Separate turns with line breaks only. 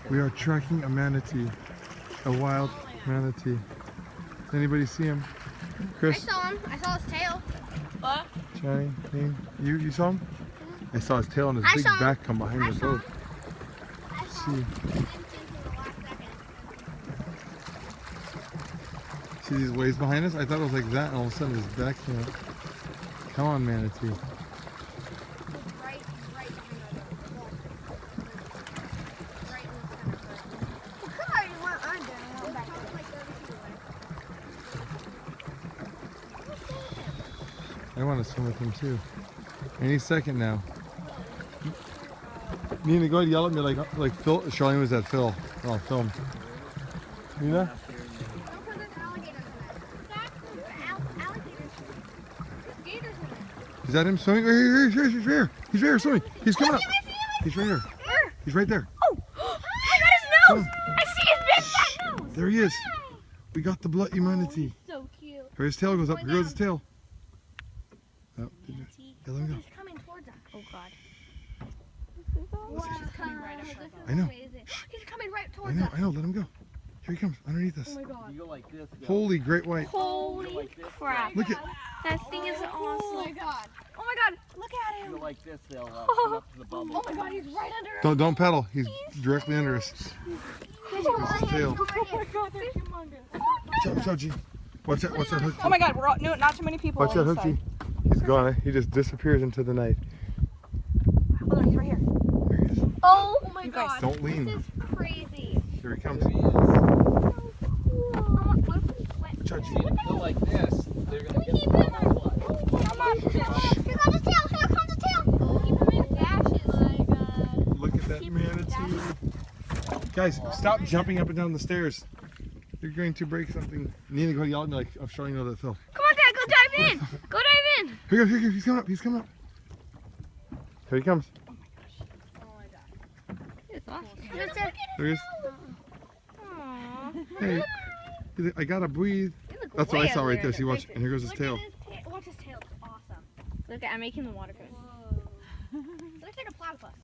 We are tracking a manatee, a wild manatee. Does anybody see him? Chris?
I saw him. I saw his tail.
What?
Johnny? You saw him? I saw his tail and his big back come behind the boat. See these waves behind us? I thought it was like that, and all of a sudden his back came up. Come on, manatee. I want to swim with him too. Any second now. Nina, go ahead and yell at me like Phil. Charlene was at Phil. Oh, film. Nina? Is that him swimming? He's right here swimming. He's coming up. He's right here. He's right there.
Oh! I got his nose! I see his big fat nose!
There he is. We got the bloody manatee.
So cute.
Here his tail goes up. Here goes his tail. Oh, yeah, let him go.
He's coming towards us. Oh god.
He's coming right up.
I know.
He's coming right towards us.
I know. Let him go. Here he comes underneath us.
Oh my god.
You go like this.
Holy great white.
Holy crap.
Look at.
That thing is awesome.
Oh my god.
Oh my god. Look at
You
him.
go like this, they'll come up to the bubble.
Oh my god, he's right under us.
Don't paddle. He's directly under us. Here's his tail.
Oh my god, they're humongous.
Watch out, G. Watch out, Hook.
Oh my god, we're all, no, not too many people.
Watch out,
on this
Hooky. He's gone. He just disappears into the night.
Oh, he's right here.
There he is.
Oh my
You guys
god.
Don't lean.
This is crazy.
Here he comes.
There he is.
Watch out, G.
See, if you go like this, they're gonna get the bubble.
Come on. Here comes his tail. Here comes his tail. Keep him in dashes. Oh my god.
Look at that manatee. Guys, stop jumping up and down the stairs. You're going to break something. Nina, go yell at me like I'm showing you that Phil.
Come on, Dad. Go dive in. Go dive in.
Here he goes. He's coming up. He's coming up. Here he comes.
It's awesome.
There he is. Hey, he's like, I gotta breathe. That's what I saw right there. See, watch. And here goes his tail.
Watch his tail. It's awesome.
Look, I'm making the water go.
Looks like a platypus.